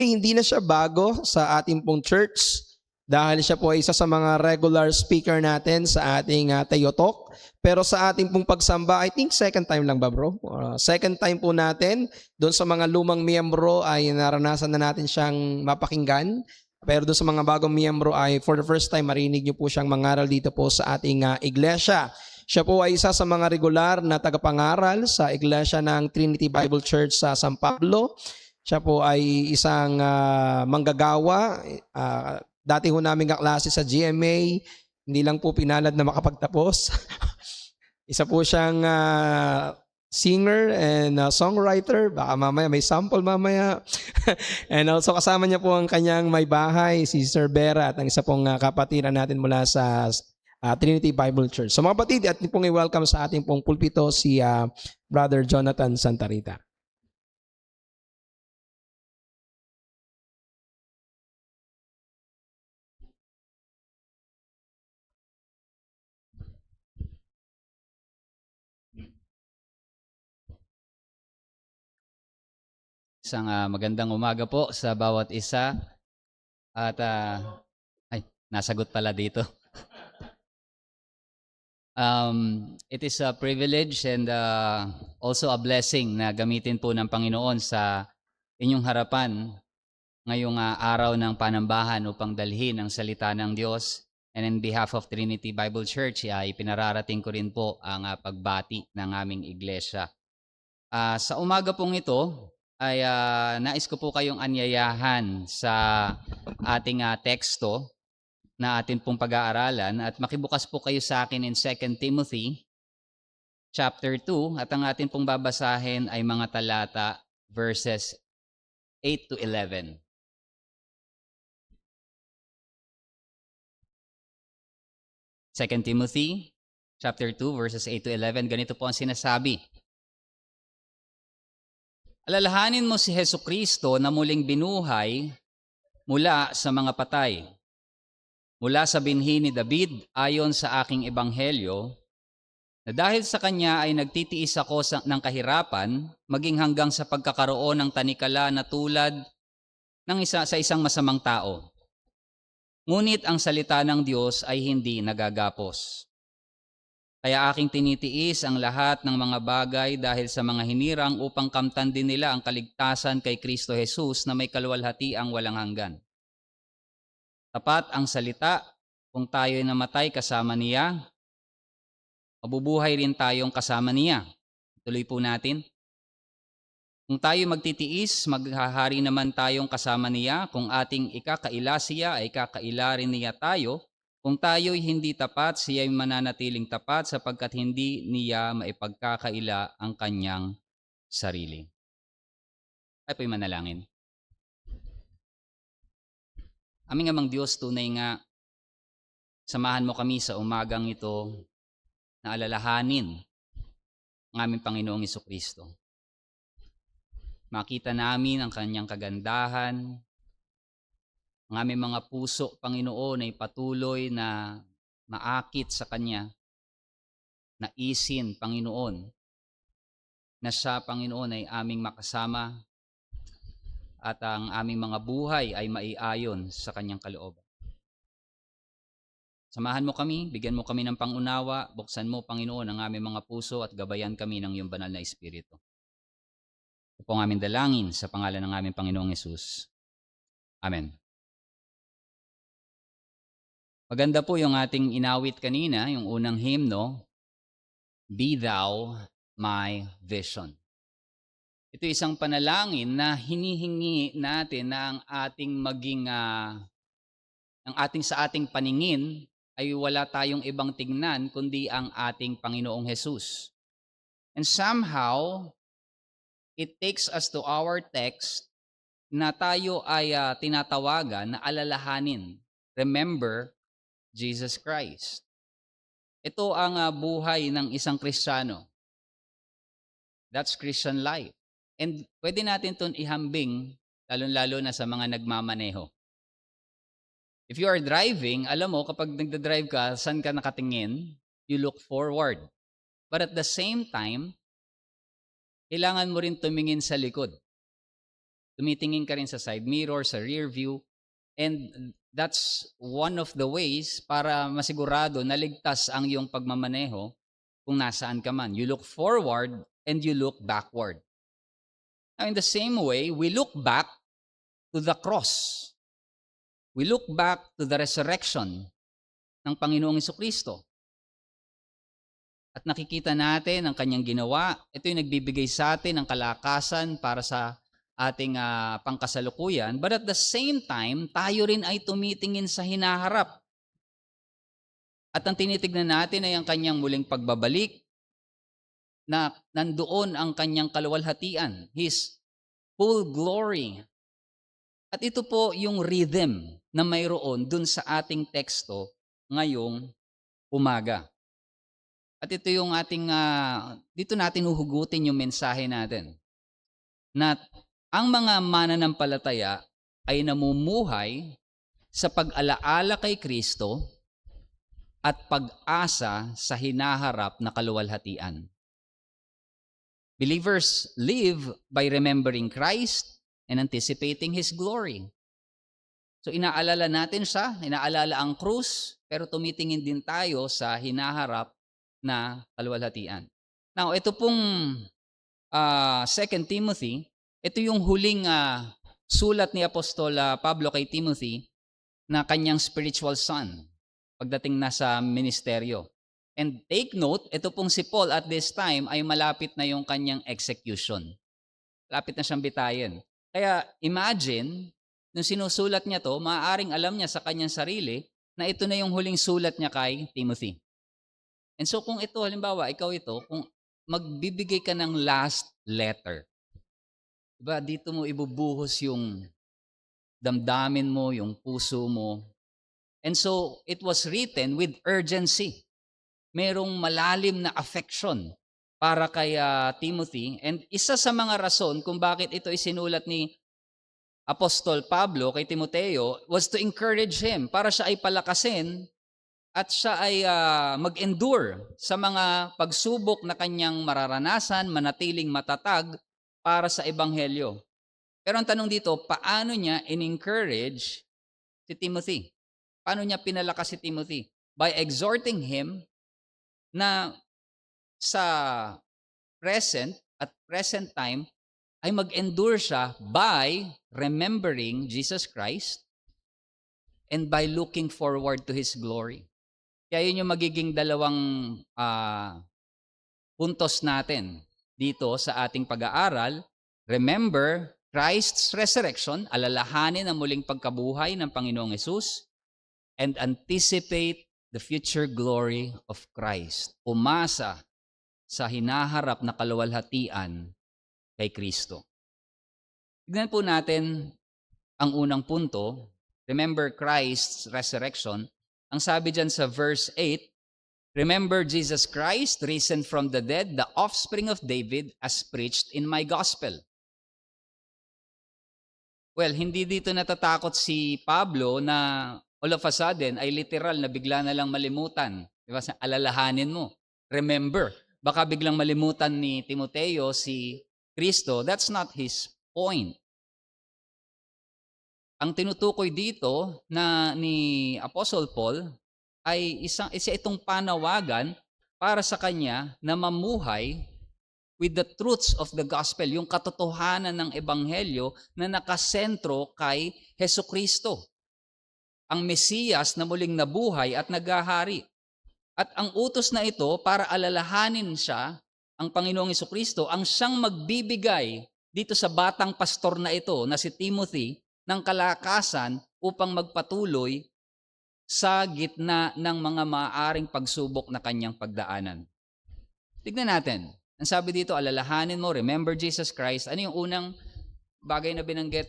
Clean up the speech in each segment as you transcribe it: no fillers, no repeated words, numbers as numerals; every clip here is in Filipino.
Hindi na siya bago sa ating pong church dahil siya po ay isa sa mga regular speaker natin sa ating Teyotalk. Pero sa ating pong pagsamba, I think second time lang ba bro? Second time po natin. Doon sa mga lumang miyembro ay naranasan na natin siyang mapakinggan. Pero doon sa mga bagong miyembro ay for the first time marinig niyo po siyang mangaral dito po sa ating iglesia. Siya po ay isa sa mga regular na tagapangaral sa iglesia ng Trinity Bible Church sa San Pablo. Siya po ay isang manggagawa. Dati ho namin kaklase sa GMA. Hindi lang po pinalad na makapagtapos. Isa po siyang singer and songwriter. Baka mamaya may sample mamaya. And also kasama niya po ang kanyang may bahay, si Sir Vera, at ang isa pong kapatiran natin mula sa Trinity Bible Church. So mga kapatid, at pong i-welcome sa ating pong pulpito si Brother Jonathan Santarita. Isang magandang umaga po sa bawat isa. At nasagot pala dito. It is a privilege and also a blessing na gamitin po ng Panginoon sa inyong harapan ngayong araw ng panambahan upang dalhin ang salita ng Diyos. And in behalf of Trinity Bible Church, ipinararating ko rin po ang pagbati ng aming iglesia. Sa umaga pong ito, ay nais ko po kayong anyayahan sa ating teksto na atin pong pag-aaralan at makibukas po kayo sa akin in 2 Timothy chapter 2 at ang atin pong babasahin ay mga talata verses 8 to 11. Second Timothy chapter 2 verses 8 to 11, ganito po ang sinasabi. Alalahanin mo si Hesukristo na muling binuhay mula sa mga patay. Mula sa binhi ni David ayon sa aking ebanghelyo, na dahil sa kanya ay nagtitiis ako ng kahirapan, maging hanggang sa pagkakaroon ng tanikala na tulad ng sa isang masamang tao. Ngunit ang salita ng Diyos ay hindi nagagapos. Kaya aking tinitiis ang lahat ng mga bagay dahil sa mga hinirang upang kamtan din nila ang kaligtasan kay Kristo Jesus na may kaluwalhatiang walang hanggan. Tapat ang salita, kung tayo'y namatay kasama niya, mabubuhay rin tayong kasama niya. Tuloy po natin. Kung tayo magtitiis, maghahari naman tayong kasama niya. Kung ating ikakaila siya, ay ikakaila rin niya tayo. Kung tayo'y hindi tapat, siya'y mananatiling tapat sapagkat hindi niya maipagkakaila ang kanyang sarili. Ay po'y manalangin. Aming amang Diyos, tunay nga, samahan mo kami sa umagang ito na alalahanin ang aming Panginoong Jesucristo. Makita namin ang kanyang kagandahan, ang aming mga puso, Panginoon, ay patuloy na maakit sa Kanya. Naisin, Panginoon, na siya, Panginoon, ay aming makasama at ang aming mga buhay ay maiayon sa Kanyang kalooban. Samahan mo kami, bigyan mo kami ng pangunawa, buksan mo, Panginoon, ang aming mga puso at gabayan kami ng iyong banal na Espiritu. Ito po ang aming dalangin sa pangalan ng aming Panginoong Hesus. Amen. Maganda po yung ating inawit kanina, yung unang hymno, Be Thou My Vision. Ito isang panalangin na hinihingi natin na ang ating maging, sa ating paningin ay wala tayong ibang tingnan kundi ang ating Panginoong Hesus. And somehow, it takes us to our text na tayo ay tinatawagan na alalahanin. Remember Jesus Christ. Ito ang buhay ng isang Kristiyano. That's Christian life. And pwede natin itong ihambing, lalo-lalo na sa mga nagmamaneho. If you are driving, alam mo, kapag nagdadrive ka, saan ka nakatingin? You look forward. But at the same time, kailangan mo rin tumingin sa likod. Tumitingin ka rin sa side mirror, sa rear view. And that's one of the ways para masigurado na ligtas ang iyong pagmamaneho kung nasaan ka man. You look forward and you look backward. Now, in the same way, we look back to the cross. We look back to the resurrection ng Panginoong Jesucristo. At nakikita natin ang kanyang ginawa. Ito yung nagbibigay sa atin ng kalakasan para sa ating pangkasalukuyan. But at the same time, tayo rin ay tumitingin sa hinaharap. At ang tinitignan natin ay ang kanyang muling pagbabalik, na nandoon ang kanyang kaluwalhatian, His full glory. At ito po yung rhythm na mayroon dun sa ating teksto ngayong umaga. At ito yung ating, dito natin uhugutin yung mensahe natin. Na ang mga mananampalataya ay namumuhay sa pag-alaala kay Kristo at pag-asa sa hinaharap na kaluwalhatian. Believers live by remembering Christ and anticipating His glory. So inaalala natin siya, inaalala ang krus, pero tumitingin din tayo sa hinaharap na kaluwalhatian. Now, ito pong 2 Timothy, ito yung huling sulat ni Apostol Pablo kay Timothy na kanyang spiritual son pagdating na sa ministeryo. And take note, ito pong si Paul at this time ay malapit na yung kanyang execution. Malapit na siyang bitayin. Kaya imagine, nung sinusulat niya to, maaaring alam niya sa kanyang sarili na ito na yung huling sulat niya kay Timothy. And so kung ito, halimbawa, ikaw ito, kung magbibigay ka ng last letter, diba, dito mo ibubuhos yung damdamin mo, yung puso mo. And so, it was written with urgency. Merong malalim na affection para kay Timothy. And isa sa mga rason kung bakit ito isinulat ni Apostol Pablo kay Timoteo was to encourage him, para siya ay palakasin at siya ay mag-endure sa mga pagsubok na kanyang mararanasan, manatiling matatag para sa Ebanghelyo. Pero ang tanong dito, paano niya in-encourage si Timothy? Paano niya pinalakas si Timothy? By exhorting him na sa present time ay mag-endure siya by remembering Jesus Christ and by looking forward to His glory. Kaya yun yung magiging dalawang puntos natin dito sa ating pag-aaral. Remember Christ's resurrection, alalahanin ang muling pagkabuhay ng Panginoong Hesus, and anticipate the future glory of Christ. Umasa sa hinaharap na kaluwalhatian kay Kristo. Tignan po natin ang unang punto. Remember Christ's resurrection. Ang sabi dyan sa verse 8, remember Jesus Christ, risen from the dead, the offspring of David, as preached in my gospel. Well, hindi dito natatakot si Pablo na all of a sudden ay literal na bigla na lang malimutan. Diba? Alalahanin mo. Remember. Baka biglang malimutan ni Timoteo si Kristo. That's not his point. Ang tinutukoy dito na ni Apostle Paul ay isa itong panawagan para sa kanya na mamuhay with the truths of the gospel, yung katotohanan ng ebanghelyo na nakasentro kay Hesukristo, ang Mesiyas na muling nabuhay at naghahari. At ang utos na ito para alalahanin siya, ang Panginoong Hesukristo, ang siyang magbibigay dito sa batang pastor na ito na si Timothy ng kalakasan upang magpatuloy sa gitna ng mga maaaring pagsubok na kanyang pagdaanan. Tignan natin. Ang sabi dito, alalahanin mo, remember Jesus Christ. Ano yung unang bagay na binanggit?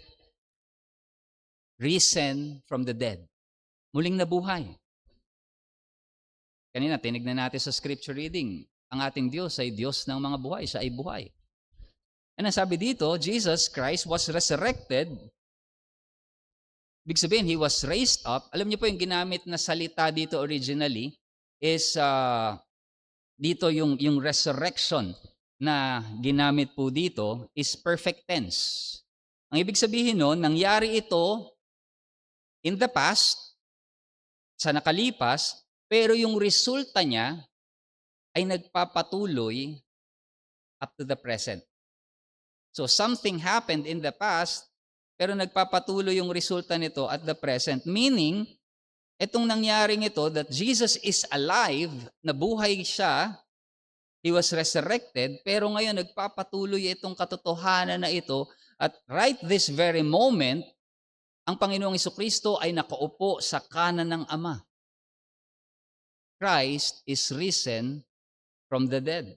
Risen from the dead. Muling nabuhay. Kanina, tinignan natin sa scripture reading, ang ating Diyos ay Diyos ng mga buhay. Siya ay buhay. And ang sabi dito, Jesus Christ was resurrected. Ibig sabihin, He was raised up. Alam niyo po yung ginamit na salita dito originally is dito yung resurrection na ginamit po dito is perfect tense. Ang ibig sabihin nun, nangyari ito in the past, sa nakalipas, pero yung resulta niya ay nagpapatuloy up to the present. So something happened in the past, pero nagpapatuloy yung resulta nito at the present. Meaning, itong nangyaring ito, that Jesus is alive, nabuhay siya, He was resurrected, pero ngayon nagpapatuloy itong katotohanan na ito at right this very moment, ang Panginoong Jesucristo ay nakaupo sa kanan ng Ama. Christ is risen from the dead.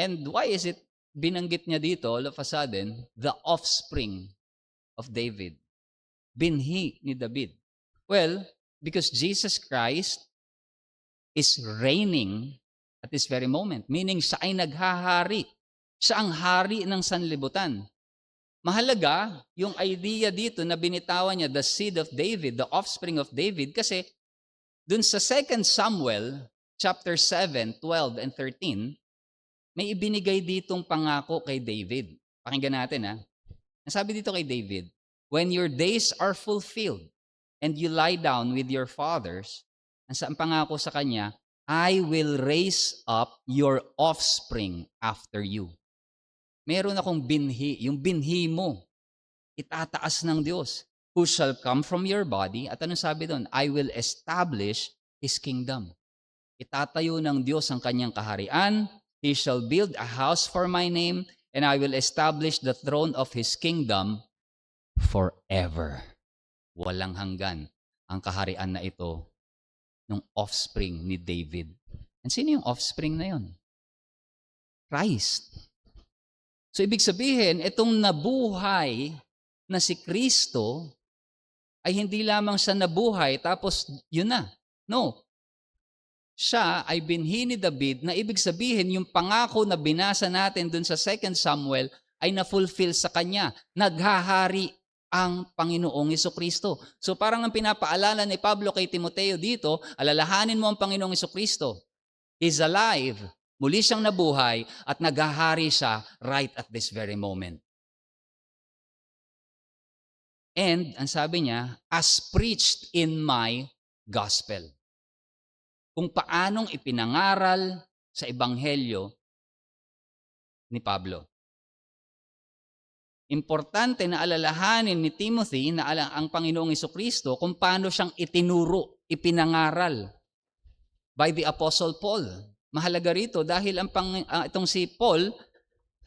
And why is it binanggit niya dito all of a sudden, the offspring of David? Binhi ni David. Well, because Jesus Christ is reigning at this very moment. Meaning, siya ay naghahari. Siya ang hari ng sanlibutan. Mahalaga yung idea dito na binitawan niya, the seed of David, the offspring of David, kasi dun sa 2 Samuel, chapter 7, 12, and 13, may ibinigay ditong pangako kay David. Pakinggan natin ha. Nasabi dito kay David, when your days are fulfilled and you lie down with your fathers, ang pangako sa kanya, I will raise up your offspring after you. Meron akong binhi, yung binhi mo, itataas ng Diyos, who shall come from your body, at anong sabi doon? I will establish His kingdom. Itatayo ng Diyos ang kanyang kaharian, He shall build a house for my name, and I will establish the throne of His kingdom forever. Walang hanggan ang kaharian na ito ng offspring ni David. And sino yung offspring na yon? Christ. So ibig sabihin, itong nabuhay na si Kristo ay hindi lamang siya nabuhay tapos yun na. No. Siya ay binhi ni David na ibig sabihin yung pangako na binasa natin dun sa 2 Samuel ay na-fulfill sa kanya. Naghahari ang Panginoong Jesucristo. So parang ang pinapaalala ni Pablo kay Timoteo dito, alalahanin mo ang Panginoong Jesucristo. He's alive. Muli siyang nabuhay at naghahari siya right at this very moment. And ang sabi niya, as preached in my gospel. Kung paanong ipinangaral sa Ebanghelyo ni Pablo. Importante na alalahanin ni Timothy na ang Panginoong Jesucristo kung paano siyang itinuro, ipinangaral by the Apostle Paul. Mahalaga rito dahil itong si Paul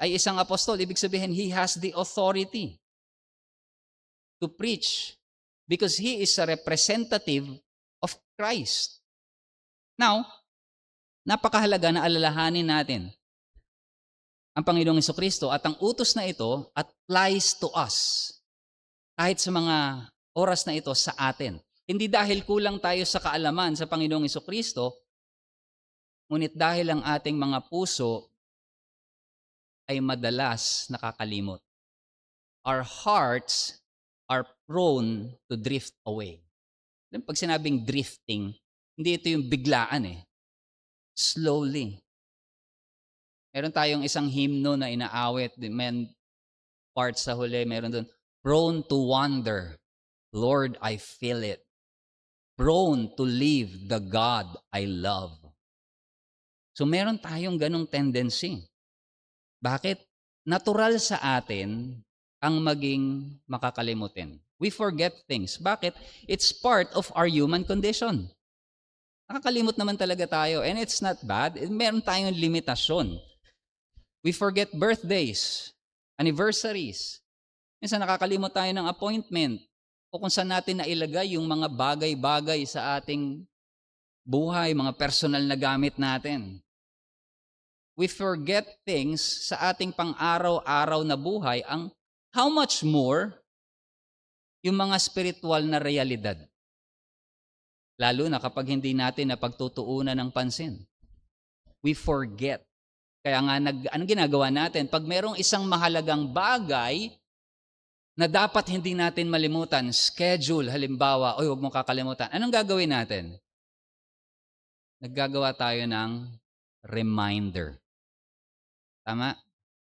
ay isang apostol. Ibig sabihin, he has the authority to preach because he is a representative of Christ. Now, napakahalaga na alalahanin natin ang Panginoong Jesucristo at ang utos na ito applies to us kahit sa mga oras na ito sa atin. Hindi dahil kulang tayo sa kaalaman sa Panginoong Jesucristo, ngunit dahil ang ating mga puso ay madalas nakakalimot. Our hearts are prone to drift away. Pag sinabing drifting, hindi ito yung biglaan Slowly. Meron tayong isang hymno na inaawit, part sa huli, meron doon, prone to wander, Lord, I feel it. Prone to leave the God I love. So meron tayong ganong tendency. Bakit? Natural sa atin ang maging makakalimutin. We forget things. Bakit? It's part of our human condition. Nakakalimot naman talaga tayo. And it's not bad. Meron tayong limitasyon. We forget birthdays, anniversaries. Minsan nakakalimot tayo ng appointment o kung saan natin nailagay yung mga bagay-bagay sa ating buhay, mga personal na gamit natin. We forget things sa ating pang-araw-araw na buhay, how much more yung mga spiritual na realidad. Lalo na kapag hindi natin napagtutuunan ng pansin. We forget. Kaya nga, anong ginagawa natin? Pag merong isang mahalagang bagay na dapat hindi natin malimutan, schedule, halimbawa, huwag mong kakalimutan. Anong gagawin natin? Naggagawa tayo ng reminder. Tama?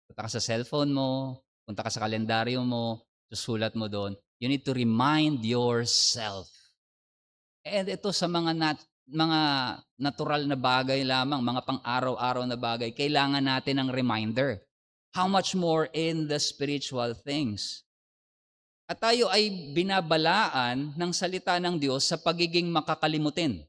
Punta ka sa cellphone mo, Punta ka sa kalendaryo mo, susulat mo doon. You need to remind yourself. And ito sa mga natural na bagay lamang, mga pang-araw-araw na bagay, kailangan natin ng reminder. How much more in the spiritual things? At tayo ay binabalaan ng salita ng Diyos sa pagiging makakalimutin.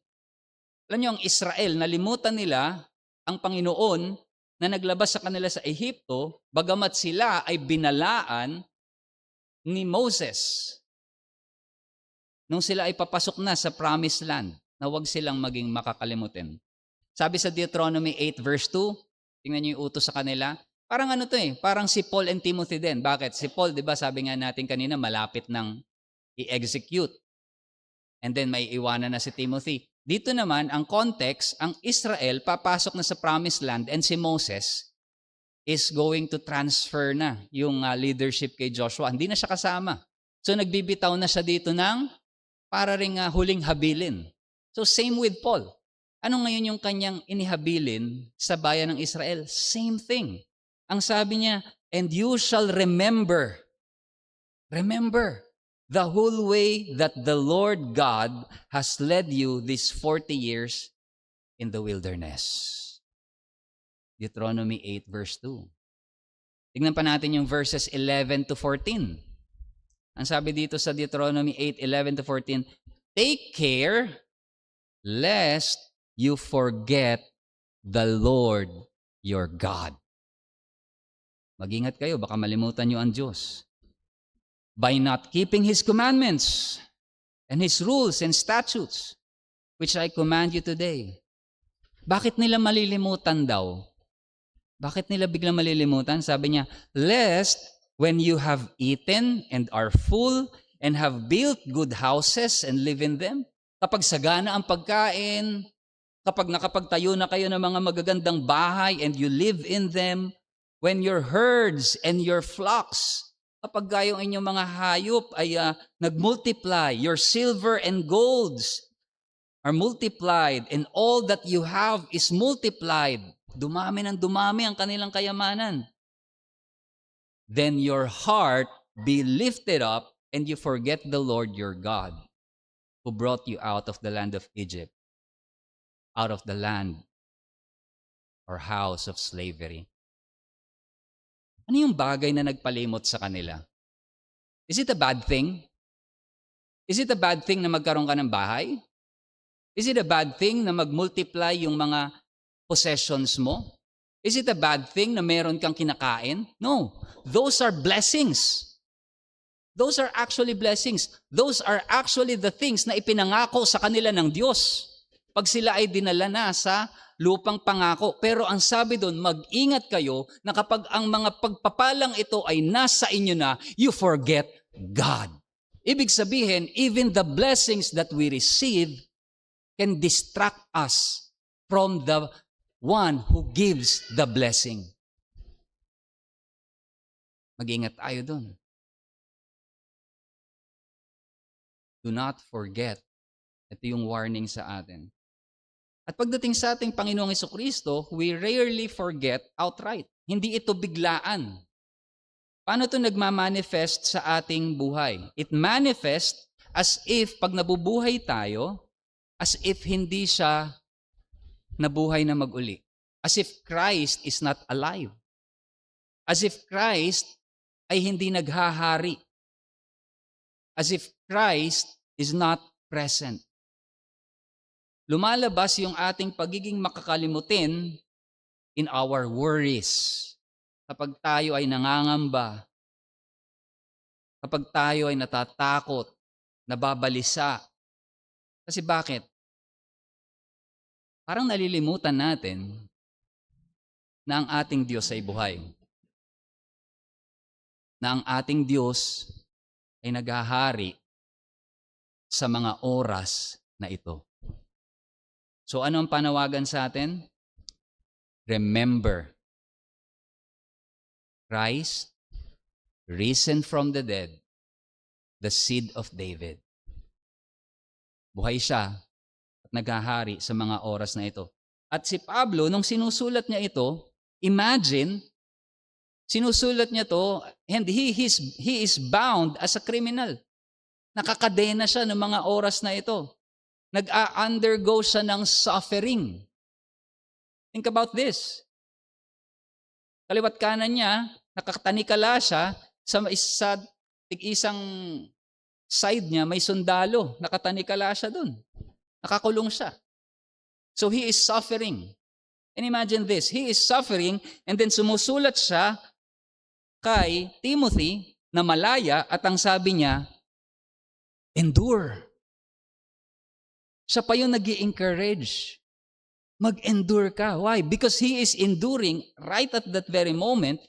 Alam niyo, ang Israel, nalimutan nila ang Panginoon na naglabas sa kanila sa Ehipto, bagamat sila ay binalaan ni Moses nung sila ay papasok na sa promised land, na huwag silang maging makakalimutin. Sabi sa Deuteronomy 8 verse 2, tingnan niyo yung utos sa kanila, parang ano to parang si Paul and Timothy din. Bakit? Si Paul, di ba, sabi nga natin kanina, malapit nang i-execute. And then may iwanan na si Timothy. Dito naman, ang context, ang Israel papasok na sa promised land and si Moses is going to transfer na yung leadership kay Joshua. Hindi na siya kasama. So nagbibitaw na siya dito ng para ring huling habilin. So same with Paul. Ano ngayon yung kanyang inihabilin sa bayan ng Israel? Same thing. Ang sabi niya, and you shall remember the whole way that the Lord God has led you these 40 years in the wilderness. Deuteronomy 8 verse 2. Tignan pa natin yung verses 11 to 14. Ang sabi dito sa Deuteronomy 8:11 to 14, take care lest you forget the Lord your God. Mag-ingat kayo, baka malimutan nyo ang Diyos. By not keeping His commandments and His rules and statutes, which I command you today. Bakit nila malilimutan daw? Bakit nila biglang malilimutan? Sabi niya, lest when you have eaten and are full and have built good houses and live in them, kapag sagana ang pagkain, kapag nakapagtayo na kayo ng mga magagandang bahay and you live in them, when your herds and your flocks, kapag yung inyong mga hayop ay nagmultiply, your silver and golds are multiplied and all that you have is multiplied, dumami ng dumami ang kanilang kayamanan, then your heart be lifted up and you forget the Lord your God who brought you out of the land of Egypt, out of the land or house of slavery. Ano yung bagay na nagpalimot sa kanila? Is it a bad thing? Is it a bad thing na magkaroon ka ng bahay? Is it a bad thing na mag-multiply yung mga possessions mo? Is it a bad thing na meron kang kinakain? No. Those are blessings. Those are actually blessings. Those are actually the things na ipinangako sa kanila ng Diyos pag sila ay dinala na sa lupang pangako. Pero ang sabi doon, mag-ingat kayo na kapag ang mga pagpapalang ito ay nasa inyo na, you forget God. Ibig sabihin, even the blessings that we receive can distract us from the one who gives the blessing. Mag-ingat tayo doon. Do not forget. Ito yung warning sa atin. At pagdating sa ating Panginoong Jesucristo, we rarely forget outright. Hindi ito biglaan. Paano ito nagmamanifest sa ating buhay? It manifests as if pag nabubuhay tayo, as if hindi siya nabuhay na mag-uli. As if Christ is not alive. As if Christ ay hindi naghahari. As if Christ is not present. Lumalabas yung ating pagiging makakalimutin in our worries. Kapag tayo ay nangangamba, kapag tayo ay natatakot, nababalisa. Kasi bakit? Parang nalilimutan natin na ang ating Diyos ay buhay. Na ang ating Diyos ay naghahari sa mga oras na ito. So ano ang panawagan sa atin? Remember, Christ, risen from the dead, the seed of David. Buhay siya at naghahari sa mga oras na ito. At si Pablo, nung sinusulat niya ito, imagine Sinusulat niya to, and he is bound as a criminal. Nakakadena siya ng mga oras na ito. Nag-undergo siya ng suffering. Think about this. Kaliwat kanan niya, nakatanikala siya, sa isang side niya may sundalo, nakatanikala siya dun. Nakakulong siya. So he is suffering. And imagine this, he is suffering and then sumusulat siya kay Timothy na malaya at ang sabi niya, endure. Siya pa yung nag-i-encourage. Mag-endure ka. Why? Because he is enduring right at that very moment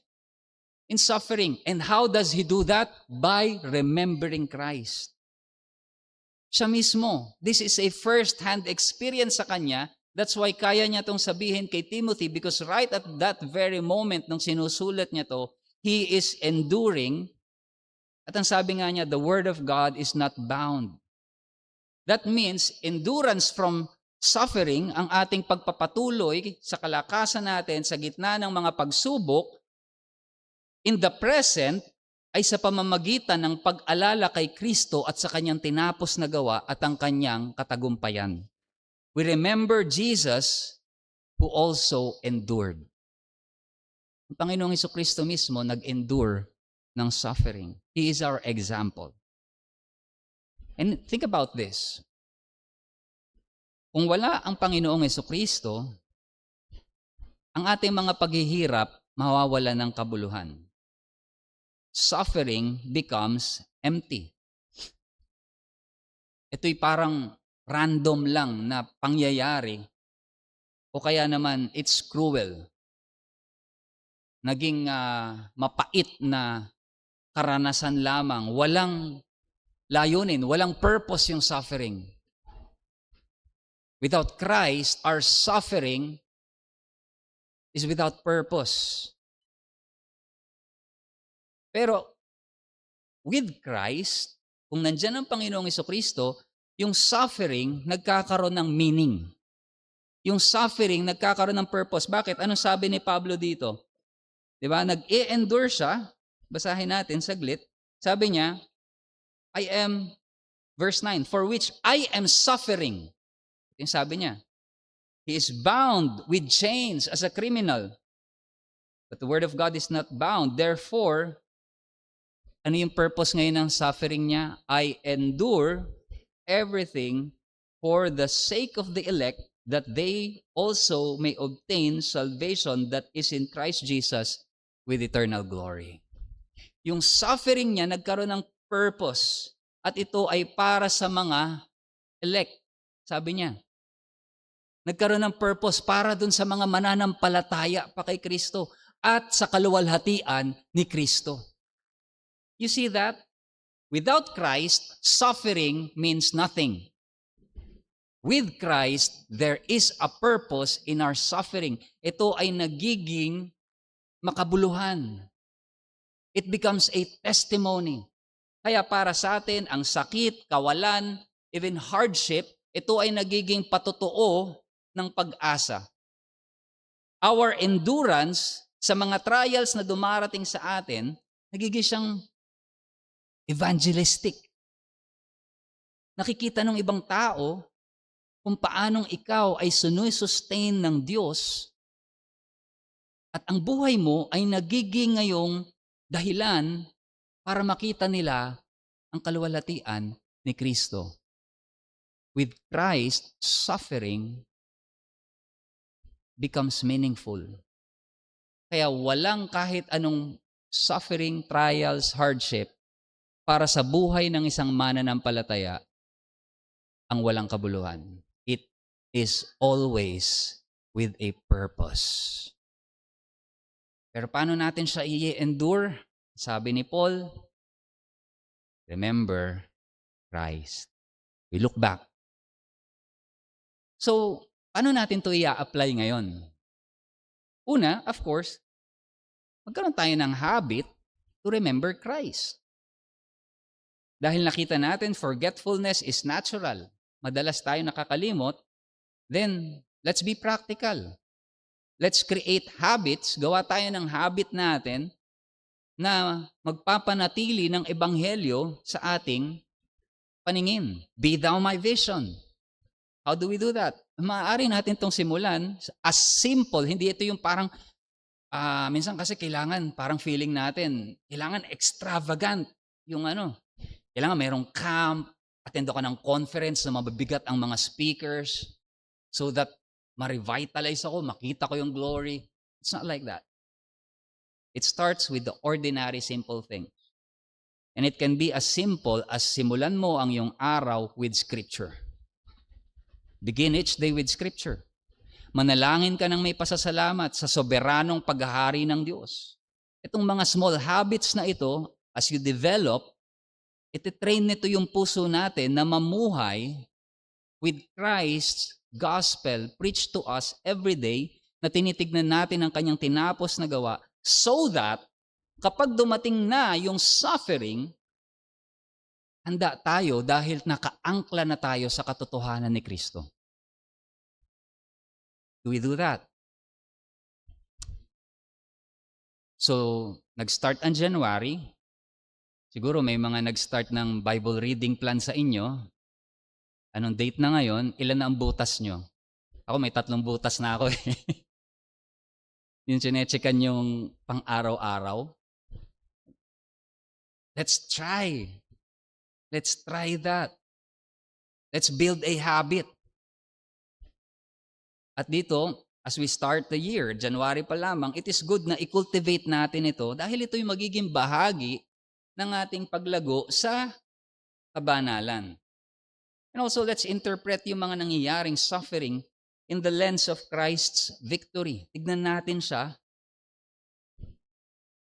in suffering. And how does he do that? By remembering Christ. Siya mismo. This is a first-hand experience sa kanya. That's why kaya niya itong sabihin kay Timothy because right at that very moment nung sinusulat niya to, he is enduring. At ang sabi nga niya, the Word of God is not bound. That means endurance from suffering, ang ating pagpapatuloy sa kalakasan natin sa gitna ng mga pagsubok, in the present, ay sa pamamagitan ng pag-alala kay Kristo at sa kanyang tinapos na gawa at ang kanyang katagumpayan. We remember Jesus who also endured. Ang Panginoong Jesucristo mismo nag-endure ng suffering. He is our example. And think about this. Kung wala ang Panginoong Jesucristo, ang ating mga paghihirap mawawala ng kabuluhan. Suffering becomes empty. Ito'y parang random lang na pangyayari o kaya naman it's cruel. Naging mapait na karanasan lamang. Walang layunin, walang purpose yung suffering. Without Christ, our suffering is without purpose. Pero with Christ, kung nandiyan ang Panginoong Jesucristo, yung suffering nagkakaroon ng meaning. Yung suffering nagkakaroon ng purpose. Bakit? Anong sabi ni Pablo dito? Diba? Nag-e-endure siya. Basahin natin saglit. Sabi niya, verse 9, for which I am suffering. Yung sabi niya, he is bound with chains as a criminal. But the word of God is not bound. Therefore, ano yung purpose ngayon ng suffering niya? I endure everything for the sake of the elect, that they also may obtain salvation that is in Christ Jesus with eternal glory. Yung suffering niya nagkaroon ng purpose at ito ay para sa mga elect. Sabi niya, nagkaroon ng purpose para dun sa mga mananampalataya pa kay Kristo at sa kaluwalhatian ni Kristo. You see that? Without Christ, suffering means nothing. With Christ, there is a purpose in our suffering. Ito ay nagiging makabuluhan. It becomes a testimony. Kaya para sa atin, ang sakit, kawalan, even hardship, ito ay nagiging patotoo ng pag-asa. Our endurance sa mga trials na dumarating sa atin, nagiging siyang evangelistic. Nakikita ng ibang tao kung paanong ikaw ay sustain ng Diyos at ang buhay mo ay nagiging ngayong dahilan para makita nila ang kaluwalhatian ni Kristo. With Christ, suffering becomes meaningful. Kaya walang kahit anong suffering, trials, hardship para sa buhay ng isang mananampalataya ang walang kabuluhan. It is always with a purpose. Pero paano natin siya i-endure? Sabi ni Paul, remember Christ. We look back. So, ano natin to i-apply ngayon? Una, of course, magkaroon tayo ng habit to remember Christ. Dahil nakita natin, forgetfulness is natural. Madalas tayo nakakalimot. Then, let's be practical. Let's create habits. Gawa tayo ng habit natin na magpapanatili ng ebanghelyo sa ating paningin. Be thou my vision. How do we do that? Maaari natin itong simulan as simple. Hindi ito yung parang, minsan kasi kailangan, parang feeling natin, kailangan extravagant yung kailangan merong camp, attend ako ng conference na mabibigat ang mga speakers so that ma-revitalize ako, makita ko yung glory. It's not like that. It starts with the ordinary simple thing. And it can be as simple as simulan mo ang iyong araw with Scripture. Begin each day with Scripture. Manalangin ka ng may pasasalamat sa soberanong paghahari ng Diyos. Itong mga small habits na ito, as you develop, ititrain nito yung puso natin na mamuhay with Christ's gospel preached to us every day, na tinitignan natin ang kanyang tinapos na gawa, so that kapag dumating na yung suffering, handa tayo dahil nakaangkla na tayo sa katotohanan ni Kristo. Do we do that? So, nag-start ang January. Siguro may mga nag-start ng Bible reading plan sa inyo. Anong date na ngayon? Ilan na ang butas nyo? Ako may 3 butas na ako eh. Yung chinechekan yung pang-araw-araw. Let's try. Let's try that. Let's build a habit. At dito, as we start the year, January pa lamang, it is good na i-cultivate natin ito dahil ito yung magiging bahagi ng ating paglago sa kabanalan. And also, let's interpret yung mga nangyayaring suffering in the lens of Christ's victory. Tignan natin siya.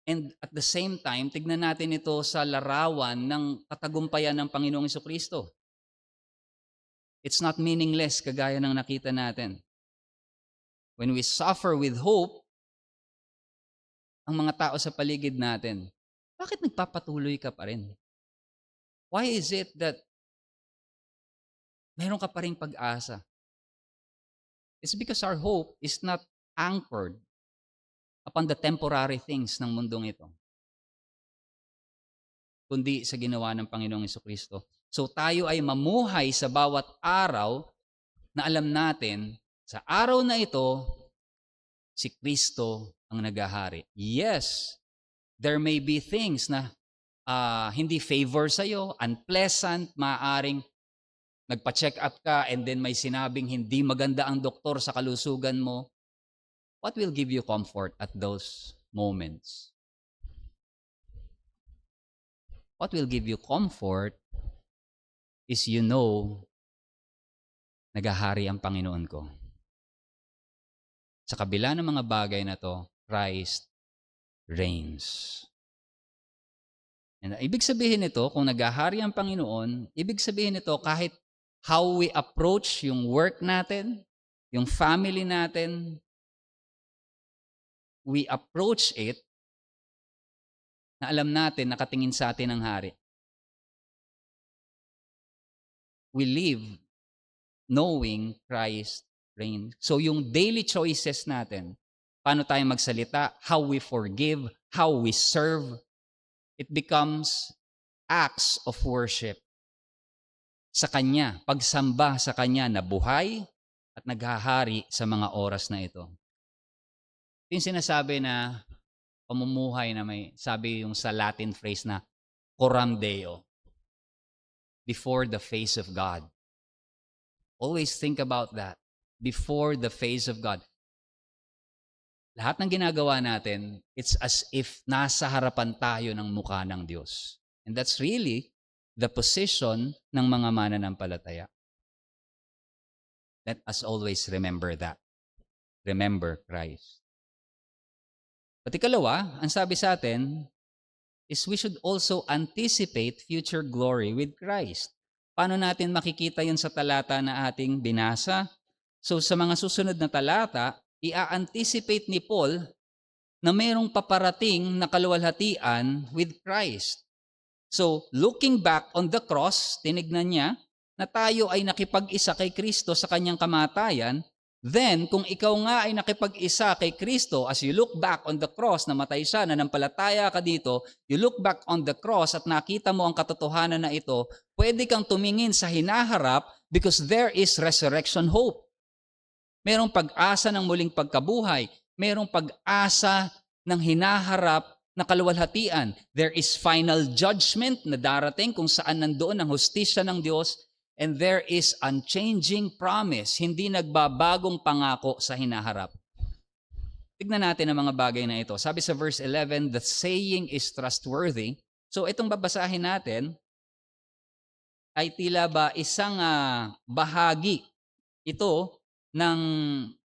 And at the same time, tignan natin ito sa larawan ng katagumpayan ng Panginoong Jesucristo. It's not meaningless kagaya ng nakita natin. When we suffer with hope, ang mga tao sa paligid natin, bakit nagpapatuloy ka pa rin? Why is it that meron ka pa rin pag-asa? It's because our hope is not anchored upon the temporary things ng mundong ito, kundi sa ginawa ng Panginoong Jesucristo. So tayo ay mamuhay sa bawat araw na alam natin, sa araw na ito, si Kristo ang naghahari. Yes, there may be things na hindi favor sa'yo, unpleasant, maaaring nagpa-check up ka and then may sinabing hindi maganda ang doktor sa kalusugan mo. What will give you comfort at those moments? What will give you comfort is naghahari ang Panginoon ko. Sa kabila ng mga bagay na to, Christ reigns. And ibig sabihin nito, kung naghahari ang Panginoon, ibig sabihin nito kahit how we approach yung work natin, yung family natin, we approach it na alam natin, nakatingin sa atin ang hari. We live knowing Christ reigns. So yung daily choices natin, paano tayo magsalita, how we forgive, how we serve, it becomes acts of worship sa Kanya, pagsamba sa Kanya na buhay at naghahari sa mga oras na ito. Ito yung sinasabi na pamumuhay na may, sabi yung sa Latin phrase na coram Deo, before the face of God. Always think about that, before the face of God. Lahat ng ginagawa natin, it's as if nasa harapan tayo ng mukha ng Diyos. And that's really the position ng mga mananampalataya. Let us always remember that. Remember Christ. At ikalawa, ang sabi sa atin is we should also anticipate future glory with Christ. Paano natin makikita yun sa talata na ating binasa? So sa mga susunod na talata, i-anticipate ni Paul na mayroong paparating na kaluwalhatian with Christ. So, looking back on the cross, tinignan niya na tayo ay nakipag-isa kay Kristo sa kanyang kamatayan Then, kung ikaw nga ay nakipag-isa kay Kristo, as you look back on the cross, namatay siya, nanampalataya ka dito, you look back on the cross at nakita mo ang katotohanan na ito, pwede kang tumingin sa hinaharap because there is resurrection hope. Merong pag-asa ng muling pagkabuhay. Merong pag-asa ng hinaharap na kaluwalhatian. There is final judgment na darating kung saan nandoon ang hustisya ng Diyos. And there is unchanging promise, hindi nagbabagong pangako sa hinaharap. Tignan natin ang mga bagay na ito. Sabi sa verse 11, the saying is trustworthy. So itong babasahin natin ay tila ba isang bahagi ito ng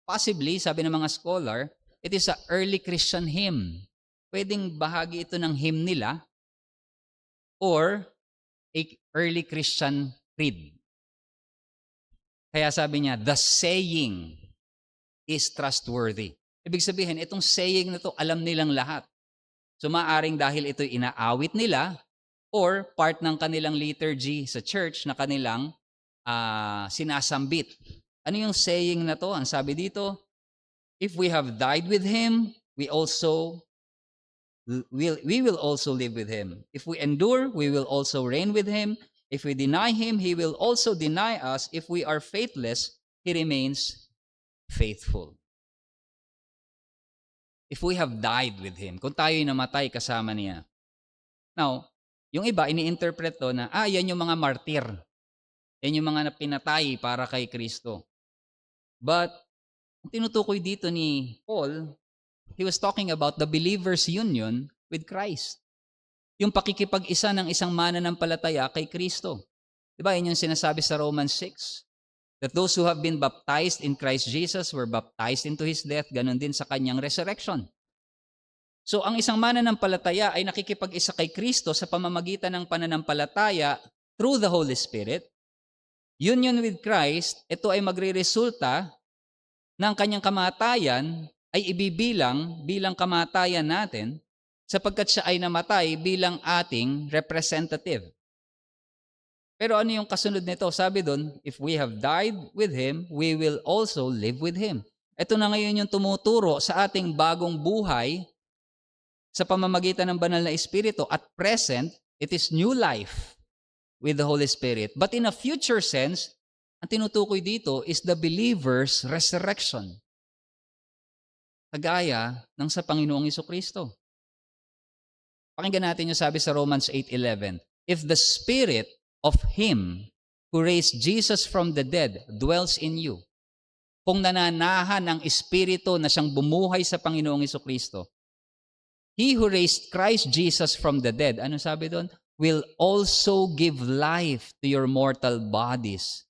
possibly, sabi ng mga scholar, it is a early Christian hymn. Pwedeng bahagi ito ng hymn nila or a early Christian creed. Kaya sabi niya, the saying is trustworthy. Ibig sabihin, itong saying na to alam nilang lahat. So maaring dahil ito inaawit nila or part ng kanilang liturgy sa church na kanilang sinasambit. Ano yung saying na to? Ang sabi dito, if we have died with Him, we will also live with Him. If we endure, we will also reign with Him. If we deny Him, He will also deny us. If we are faithless, He remains faithful. If we have died with Him, kung tayo'y namatay kasama niya. Now, yung iba, ini-interpret to na, yan yung mga martir. Yan yung mga napinatay para kay Kristo. But, ang tinutukoy dito ni Paul, he was talking about the believer's union with Christ. Yung pakikipag-isa ng isang mananampalataya kay Kristo. Diba, yun yung sinasabi sa Romans 6? That those who have been baptized in Christ Jesus were baptized into His death, ganun din sa Kanyang resurrection. So, ang isang mananampalataya ay nakikipag-isa kay Kristo sa pamamagitan ng pananampalataya through the Holy Spirit. Union with Christ, ito ay magre-resulta ng Kanyang kamatayan ay ibibilang bilang kamatayan natin sapagkat siya ay namatay bilang ating representative. Pero ano yung kasunod nito? Sabi doon, if we have died with Him, we will also live with Him. Ito na ngayon yung tumuturo sa ating bagong buhay sa pamamagitan ng banal na Espiritu. At present, it is new life with the Holy Spirit. But in a future sense, ang tinutukoy dito is the believer's resurrection. Kagaya ng sa Panginoong Jesucristo. Pakinggan natin yung sabi sa Romans 8:11. If the Spirit of Him who raised Jesus from the dead dwells in you, kung nananahan ang Espiritu na siyang bumuhay sa Panginoong Jesucristo, He who raised Christ Jesus from the dead, ano sabi doon? Will also give life to your mortal bodies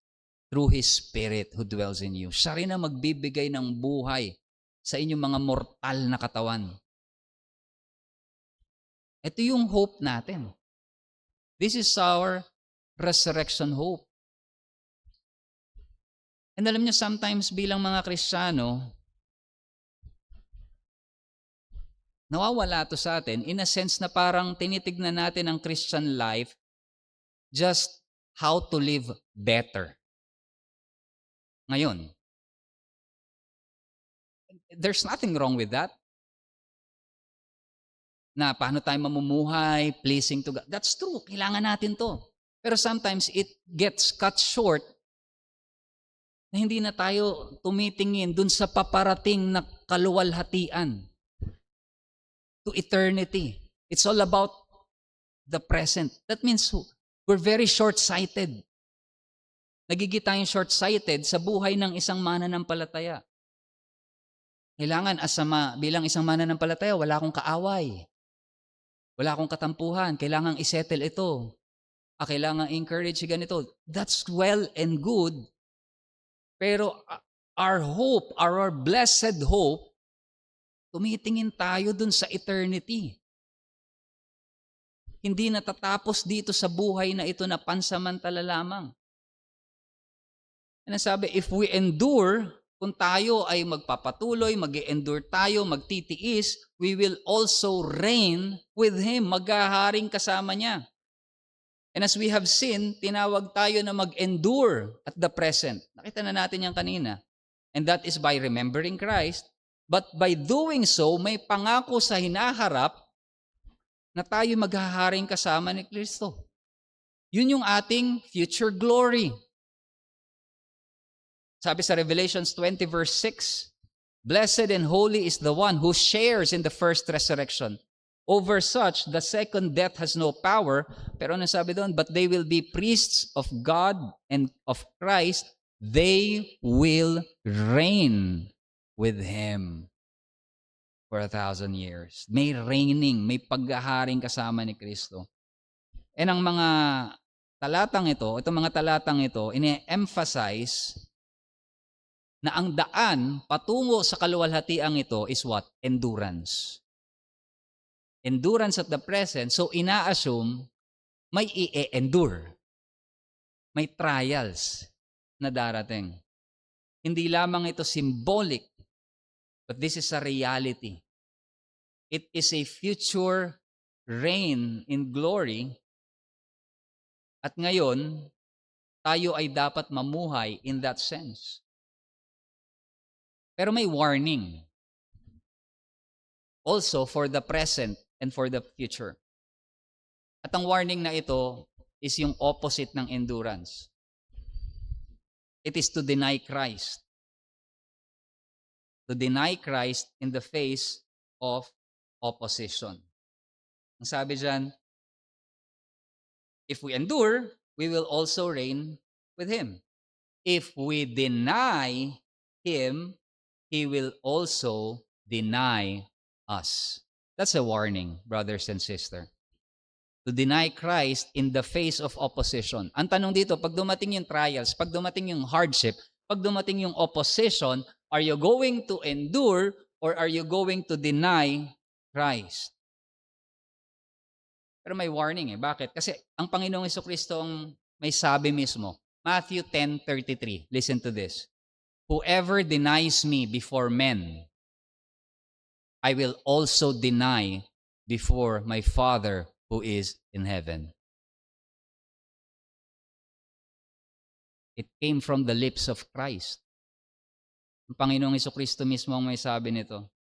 through His Spirit who dwells in you. Siya rin ang magbibigay ng buhay sa inyong mga mortal na katawan. Ito yung hope natin. This is our resurrection hope. And alam niyo, sometimes bilang mga Kristiyano, nawawala to sa atin in a sense na parang tinitignan natin ang Christian life just how to live better. Ngayon, there's nothing wrong with that. Na paano tayo mamumuhay, pleasing to God. That's true, kailangan natin to. Pero sometimes it gets cut short na hindi na tayo tumitingin dun sa paparating na kaluwalhatian to eternity. It's all about the present. That means we're very short-sighted. Nagiging tayong short-sighted sa buhay ng isang mananampalataya. Kailangan bilang isang mananampalataya, wala akong kaaway. Wala akong katampuhan. Kailangang isettle ito. Kailangang encourage ganito. That's well and good. Pero our hope, our blessed hope, tumitingin tayo dun sa eternity. Hindi natatapos dito sa buhay na ito na pansamantala lamang. Ano sabi? If we endure, kung tayo ay magpapatuloy, mag-endure tayo, magtitiis, we will also reign with Him. Maghaharing kasama niya. And as we have seen, tinawag tayo na mag-endure at the present. Nakita na natin yan kanina. And that is by remembering Christ. But by doing so, may pangako sa hinaharap na tayo maghaharing kasama ni Kristo. Yun yung ating future glory. Sabi sa Revelations 20 verse 6, "Blessed and holy is the one who shares in the first resurrection. Over such, the second death has no power." Pero ano sabi doon? "But they will be priests of God and of Christ. They will reign with Him for 1,000 years." May reigning, may paghaharing kasama ni Kristo. And ang mga talatang ito, itong mga talatang ito, ine-emphasize na ang daan patungo sa kaluwalhatiang ito is what? Endurance. Endurance at the present, so ina-assume may i-endure. May trials na darating. Hindi lamang ito symbolic, but this is a reality. It is a future reign in glory. At ngayon, tayo ay dapat mamuhay in that sense. Pero may warning. Also for the present and for the future. At ang warning na ito is yung opposite ng endurance. It is to deny Christ. To deny Christ in the face of opposition. Ang sabi dyan, if we endure, we will also reign with Him. If we deny Him, He will also deny us. That's a warning, brothers and sisters. To deny Christ in the face of opposition. Ang tanong dito, pag dumating yung trials, pag dumating yung hardship, pag dumating yung opposition, are you going to endure or are you going to deny Christ? Pero may warning Bakit? Kasi ang Panginoong Jesucristo ang may sabi mismo. Matthew 10:33. Listen to this. "Whoever denies me before men, I will also deny before my Father who is in heaven." It came from the lips of Christ. Ang Panginoong Jesucristo mismo ang may sabi nito.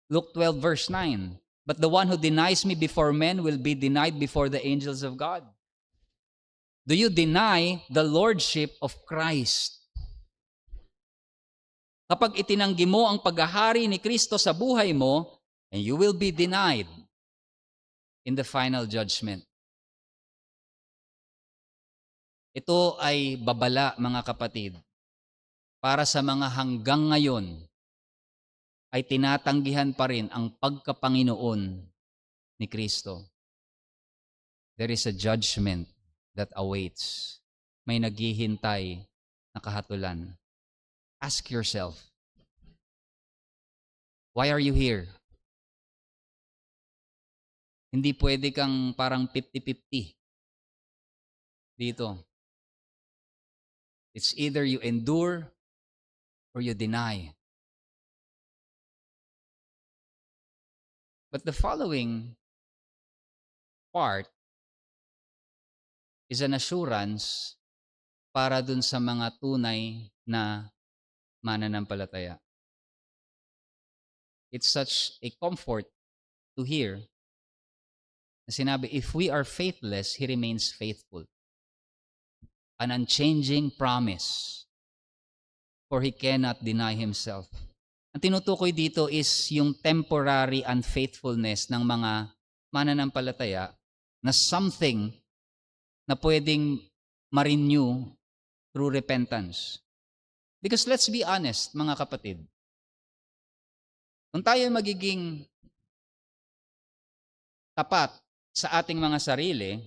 Luke 12 verse 9. "But the one who denies me before men will be denied before the angels of God." Do you deny the lordship of Christ? Kapag itinanggi mo ang paghahari ni Kristo sa buhay mo, and you will be denied in the final judgment. Ito ay babala, mga kapatid, para sa mga hanggang ngayon ay tinatanggihan pa rin ang pagkapanginoon ni Kristo. There is a judgment that awaits. May naghihintay na kahatulan. Ask yourself, why are you here? Hindi pwede kang parang 50-50 dito. It's either you endure or you deny. But the following part is an assurance para dun sa mga tunay na mananampalataya. It's such a comfort to hear na sinabi, if we are faithless, He remains faithful. An unchanging promise, for He cannot deny Himself. Ang tinutukoy dito is yung temporary unfaithfulness ng mga mananampalataya na something na pwedeng ma-renew through repentance. Because let's be honest, mga kapatid, kung tayo magiging tapat sa ating mga sarili,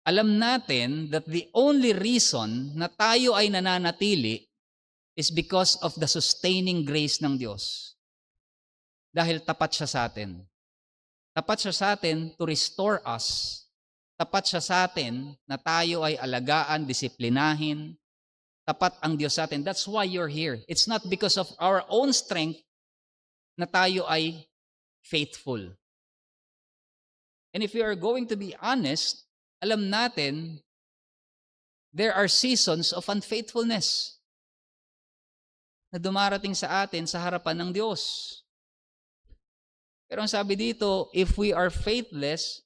alam natin that the only reason na tayo ay nananatili is because of the sustaining grace ng Diyos. Dahil tapat siya sa atin. Tapat siya sa atin to restore us. Tapat siya sa atin na tayo ay alagaan, disiplinahin. Tapat ang Diyos sa atin. That's why you're here. It's not because of our own strength na tayo ay faithful. And if we are going to be honest, alam natin, there are seasons of unfaithfulness. na dumarating sa atin sa harapan ng Diyos. Pero ang sabi dito, if we are faithless,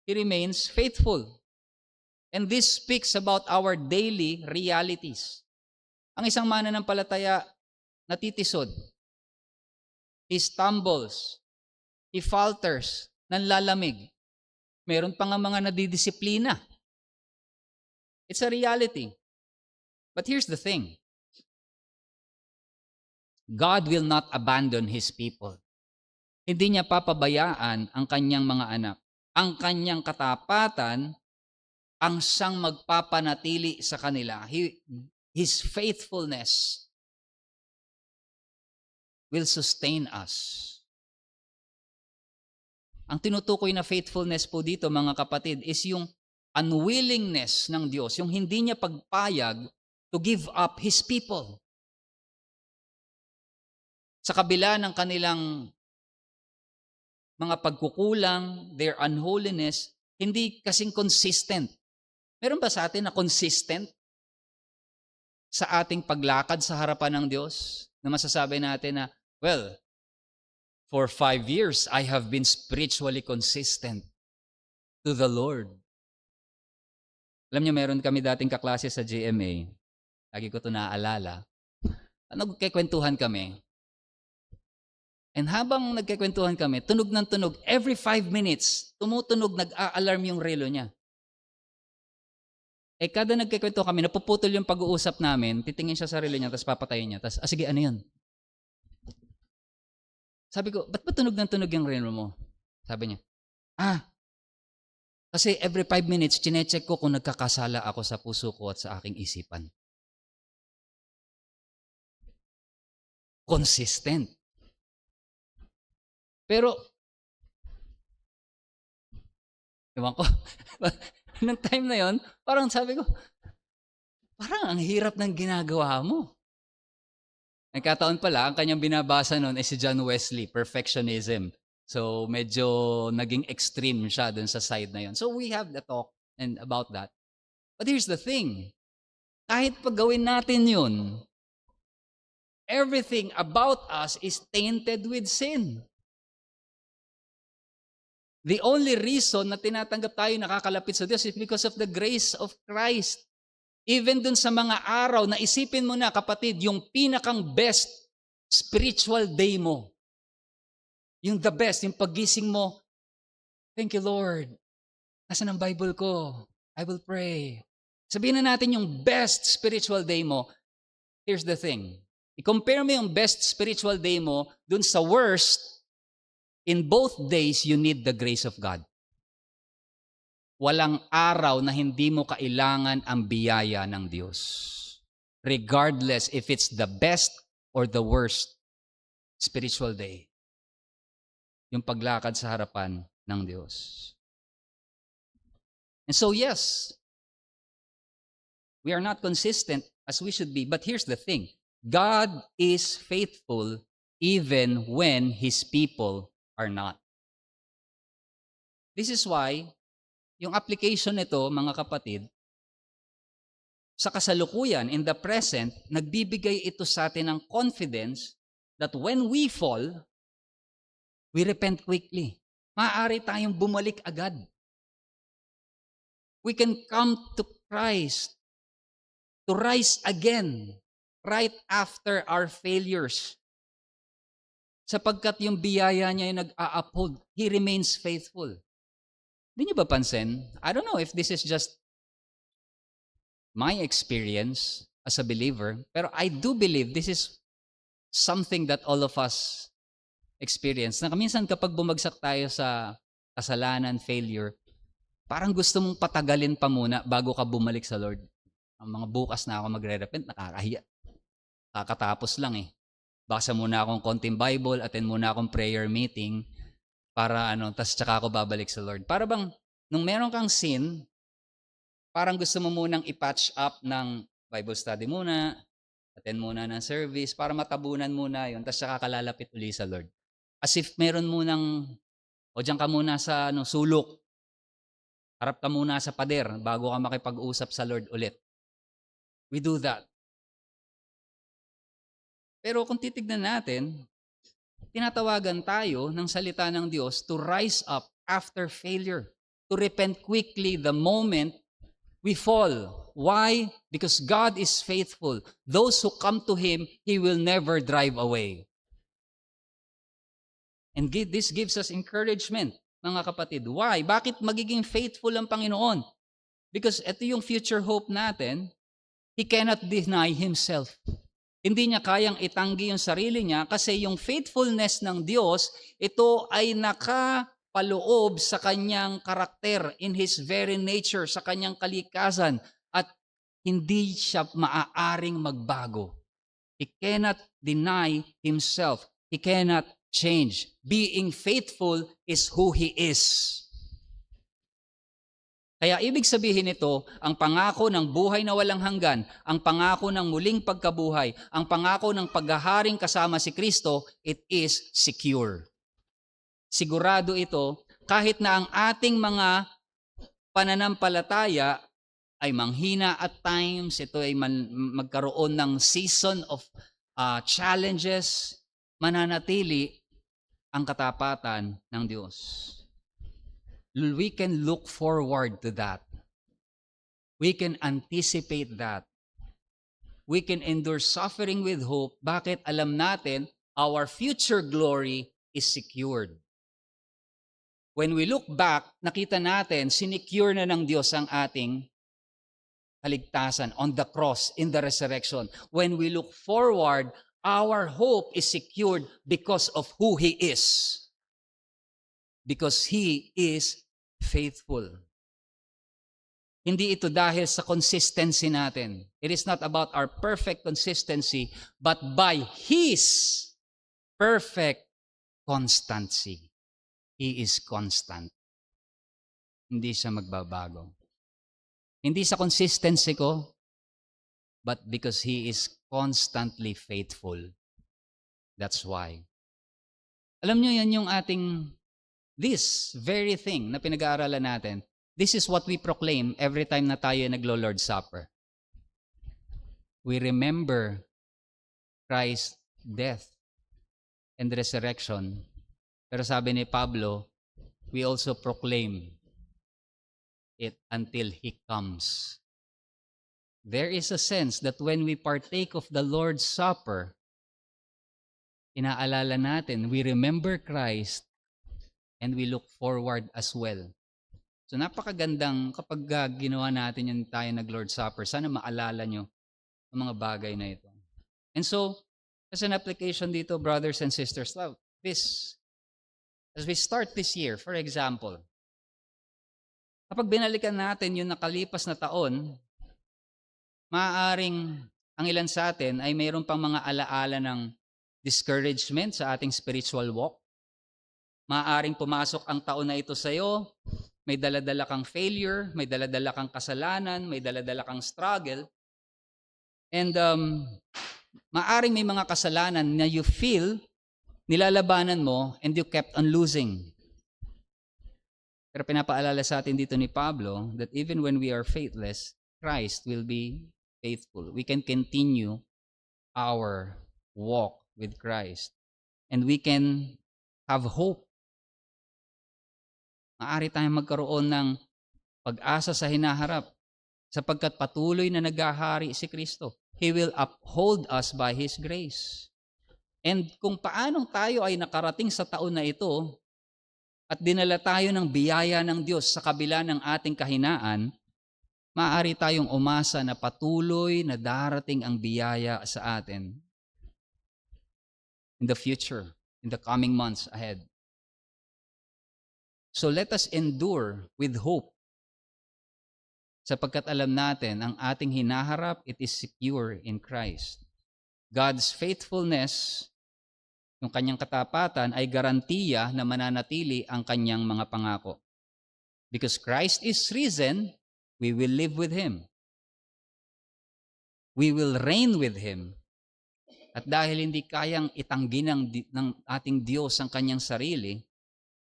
He remains faithful. And this speaks about our daily realities. Ang isang mananampalataya natitisod. He stumbles. He falters. Nanlalamig. Meron pa nga mga nadidisiplina. It's a reality. But here's the thing. God will not abandon His people. Hindi niya papabayaan ang kanyang mga anak. Ang kanyang katapatan ang siyang magpapanatili sa kanila. His faithfulness will sustain us. Ang tinutukoy na faithfulness po dito, mga kapatid, is yung unwillingness ng Diyos, yung hindi niya pagpayag to give up His people. Sa kabila ng kanilang mga pagkukulang, their unholiness, hindi kasing consistent. Meron ba sa atin na consistent sa ating paglakad sa harapan ng Diyos? Na masasabi natin na, well, for 5 years, I have been spiritually consistent to the Lord. Alam niyo, meron kami dating kaklase sa GMA. Lagi ko ito naaalala. Nagkikwentuhan kami. And habang nagkikwentuhan kami, tunog ng tunog, every 5 minutes, tumutunog, nag-a-alarm yung relo niya. Kada nagkikwento kami, napuputol yung pag-uusap namin, titingin siya sa relo niya, tapos papatayin niya. Tapos, sige, ano yun? Sabi ko, ba't ba tunog ng tunog yung relo mo? Sabi niya, kasi every 5 minutes, chinecheck ko kung nagkakasala ako sa puso ko at sa aking isipan. Consistent. Pero, ewan ko, nung time na yon, parang sabi ko, parang ang hirap ng ginagawa mo. Nagkataon pala, ang kanyang binabasa noon ay si John Wesley, perfectionism. So, medyo naging extreme siya dun sa side na yon. So, we have the talk and about that. But here's the thing. Kahit pag gawin natin yun, everything about us is tainted with sin. The only reason na tinatanggap tayo nakakalapit sa Diyos is because of the grace of Christ. Even dun sa mga araw na isipin mo na, kapatid, yung pinakang best spiritual day mo. Yung the best, yung paggising mo, thank you Lord. Nasaan ang Bible ko? I will pray. Sabihin na natin yung best spiritual day mo. Here's the thing. I-compare mo yung best spiritual day mo dun sa worst. In both days, you need the grace of God. Walang araw na hindi mo kailangan ang biyaya ng Diyos. Regardless if it's the best or the worst spiritual day. Yung paglakad sa harapan ng Diyos. And so yes, we are not consistent as we should be. But here's the thing. God is faithful even when His people are not. This is why, yung application nito, mga kapatid, sa kasalukuyan, in the present, nagbibigay ito sa atin ng confidence that when we fall, we repent quickly. Maaari tayong bumalik agad. We can come to Christ to rise again right after our failures. Sapagkat yung biyaya niya yung nag-a-uphold. He remains faithful. Hindi niyo ba pansin? I don't know if this is just my experience as a believer, pero I do believe this is something that all of us experience. Na minsan kapag bumagsak tayo sa kasalanan, failure, parang gusto mong patagalin pa muna bago ka bumalik sa Lord. Ang mga bukas na ako magre-repent, nakakahiya. Kakatapos lang eh. Basa muna akong konting Bible, attend muna akong prayer meeting para tas tsaka ako babalik sa Lord. Para bang, nung meron kang sin, parang gusto mo munang i-patch up ng Bible study muna, attend muna ng service, para matabunan muna yun, tas tsaka kalalapit uli sa Lord. As if meron munang, o diyan ka muna sa sulok, harap ka muna sa pader, bago ka makipag-usap sa Lord ulit. We do that. Pero kung titignan natin, tinatawagan tayo ng salita ng Diyos to rise up after failure, to repent quickly the moment we fall. Why? Because God is faithful. Those who come to Him, He will never drive away. And this gives us encouragement, mga kapatid. Why? Bakit magiging faithful ang Panginoon? Because ito yung future hope natin. He cannot deny Himself. Hindi niya kayang itanggi yung sarili niya kasi yung faithfulness ng Diyos, ito ay nakapaloob sa kanyang karakter, in His very nature, sa kanyang kalikasan, at hindi siya maaaring magbago. He cannot deny Himself. He cannot change. Being faithful is who He is. Kaya ibig sabihin nito, ang pangako ng buhay na walang hanggan, ang pangako ng muling pagkabuhay, ang pangako ng paghaharing kasama si Kristo, it is secure. Sigurado ito, kahit na ang ating mga pananampalataya ay manghina at times, ito ay magkaroon ng season of challenges, mananatili ang katapatan ng Diyos. We can look forward to that. We can anticipate that. We can endure suffering with hope. Bakit? Alam natin, our future glory is secured. When we look back, nakita natin, sinecure na ng Diyos ang ating kaligtasan on the cross, in the resurrection. When we look forward, our hope is secured because of who He is. Because He is faithful. Hindi ito dahil sa consistency natin. It is not about our perfect consistency, but by His perfect constancy. He is constant. Hindi siya magbabago. Hindi sa consistency ko, but because He is constantly faithful. That's why. Alam niyo, yan yung ating this very thing na pinag-aaralan natin, this is what we proclaim every time na tayo naglo-Lord's Supper. We remember Christ's death and resurrection. Pero sabi ni Pablo, we also proclaim it until He comes. There is a sense that when we partake of the Lord's Supper, inaalala natin, we remember Christ and we look forward as well. So napakagandang kapag ginawa natin yung tayo nag-Lord's Supper, sana maalala nyo ang mga bagay na ito. And so, as an application dito, brothers and sisters, as we start this year, for example, kapag binalikan natin yung nakalipas na taon, maaaring ang ilan sa atin ay mayroon pang mga alaala ng discouragement sa ating spiritual walk. Maaaring pumasok ang taon na ito sa iyo, may daladala kang failure, may daladala kang kasalanan, may daladala kang struggle. And maaaring may mga kasalanan na you feel nilalabanan mo and you kept on losing. Pero pinapaalala sa atin dito ni Pablo that even when we are faithless, Christ will be faithful. We can continue our walk with Christ. And we can have hope. Maaari tayong magkaroon ng pag-asa sa hinaharap sapagkat patuloy na naghahari si Kristo. He will uphold us by His grace. And kung paanong tayo ay nakarating sa taon na ito at dinala tayo ng biyaya ng Diyos sa kabila ng ating kahinaan, maaari tayong umasa na patuloy na darating ang biyaya sa atin in the future, in the coming months ahead. So let us endure with hope sapagkat alam natin ang ating hinaharap, it is secure in Christ. God's faithfulness, yung kanyang katapatan, ay garantiya na mananatili ang kanyang mga pangako. Because Christ is risen, we will live with Him. We will reign with Him. At dahil hindi kayang itanggi ng ating Diyos ang kanyang sarili,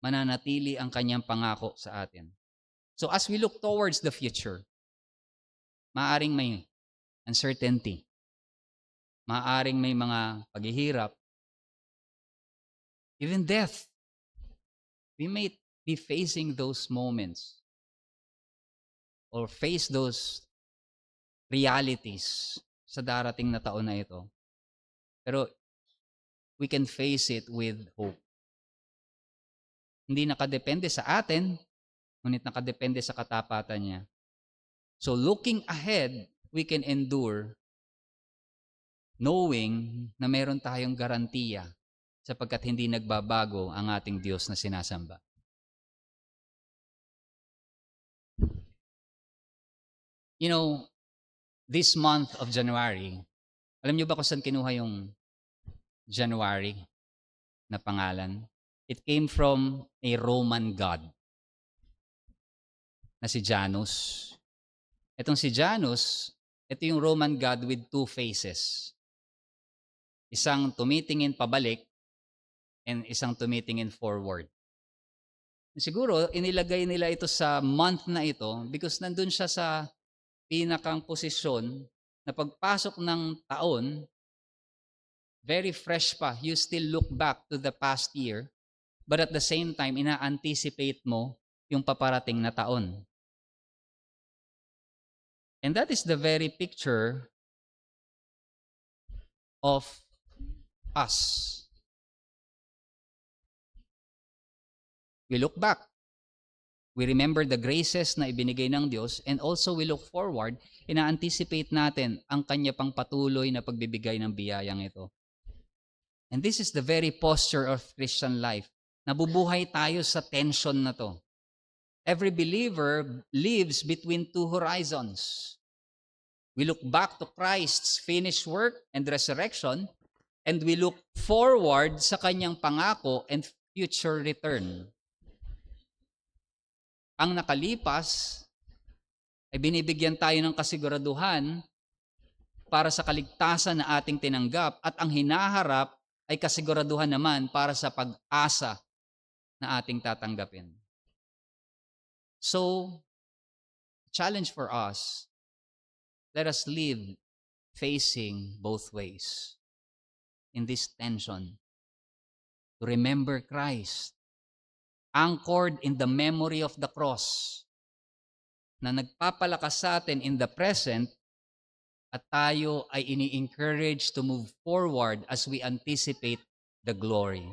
mananatili ang kanyang pangako sa atin. So as we look towards the future, maaring may uncertainty. Maaaring may mga paghihirap, even death. We may be facing those moments or face those realities sa darating na taon na ito. Pero we can face it with hope. Hindi nakadepende sa atin, ngunit nakadepende sa katapatan niya. So looking ahead, we can endure knowing na meron tayong garantiya sapagkat hindi nagbabago ang ating Diyos na sinasamba. You know, this month of January, alam niyo ba kung saan kinuha yung January na pangalan? It came from a Roman god na si Janus. Itong si Janus, ito yung Roman god with two faces. Isang tumitingin pabalik and isang tumitingin forward. Siguro, inilagay nila ito sa month na ito because nandun siya sa pinakang posisyon na pagpasok ng taon, very fresh pa. You still look back to the past year, but at the same time, ina-anticipate mo yung paparating na taon. And that is the very picture of us. We look back. We remember the graces na ibinigay ng Diyos and also we look forward, ina-anticipate natin ang Kanya pang patuloy na pagbibigay ng biyayang ito. And this is the very posture of Christian life. Nabubuhay tayo sa tension na to. Every believer lives between two horizons. We look back to Christ's finished work and resurrection, and we look forward sa Kanyang pangako and future return. Ang nakalipas ay binibigyan tayo ng kasiguraduhan para sa kaligtasan na ating tinanggap at ang hinaharap ay kasiguraduhan naman para sa pag-asa na ating tatanggapin. So, challenge for us, let us live facing both ways in this tension. To remember Christ, anchored in the memory of the cross, na nagpapalakas sa atin in the present at tayo ay ini-encourage to move forward as we anticipate the glory.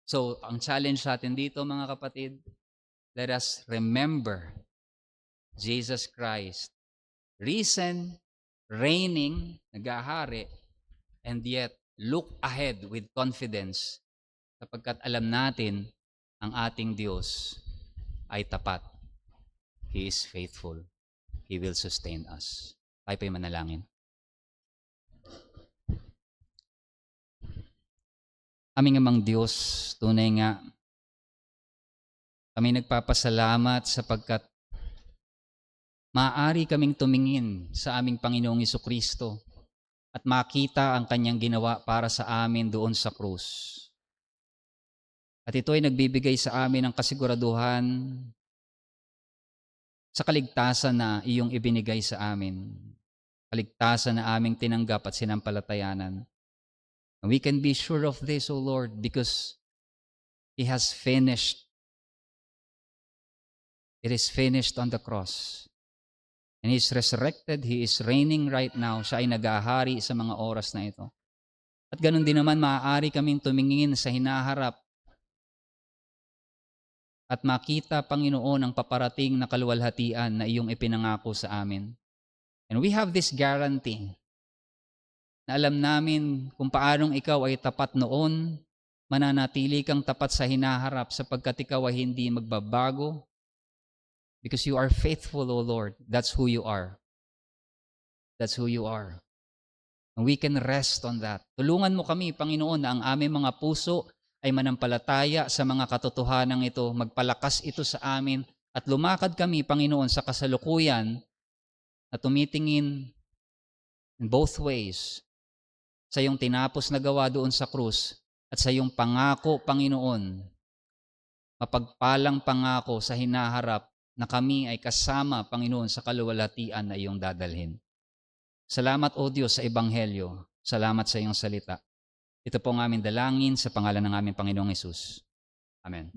So, ang challenge sa atin dito mga kapatid, let us remember Jesus Christ, risen, reigning, nagahari, and yet look ahead with confidence sapagkat alam natin ang ating Diyos ay tapat. He is faithful. He will sustain us. Tayo po'y manalangin. Aming amang Diyos, tunay nga, kami nagpapasalamat sapagkat maaari kaming tumingin sa aming Panginoong Jesucristo at makita ang Kanyang ginawa para sa amin doon sa krus. At ito ay nagbibigay sa amin ng kasiguraduhan sa kaligtasan na iyong ibinigay sa amin. Kaligtasan na aming tinanggap at sinampalatayanan. And we can be sure of this, O Lord, because He has finished. It is finished on the cross. And He is resurrected, He is reigning right now. Siya ay nag-ahari sa mga oras na ito. At ganun din naman, maaari kaming tumingin sa hinaharap at makita, Panginoon, ang paparating na kaluwalhatian na iyong ipinangako sa amin. And we have this guarantee na alam namin kung paanong ikaw ay tapat noon, mananatili kang tapat sa hinaharap sapagkat ikaw ay hindi magbabago. Because you are faithful, O Lord. That's who you are. That's who you are. And we can rest on that. Tulungan mo kami, Panginoon, na ang aming mga puso ay manampalataya sa mga katotohanan ito, magpalakas ito sa amin, at lumakad kami, Panginoon, sa kasalukuyan na tumitingin in both ways sa iyong tinapos na gawa doon sa krus at sa iyong pangako, Panginoon, mapagpalang pangako sa hinaharap na kami ay kasama, Panginoon, sa kaluwalhatian na iyong dadalhin. Salamat, O Diyos, sa Ebanghelyo. Salamat sa iyong salita. Ito po ang aming dalangin sa pangalan ng aming Panginoong Hesus. Amen.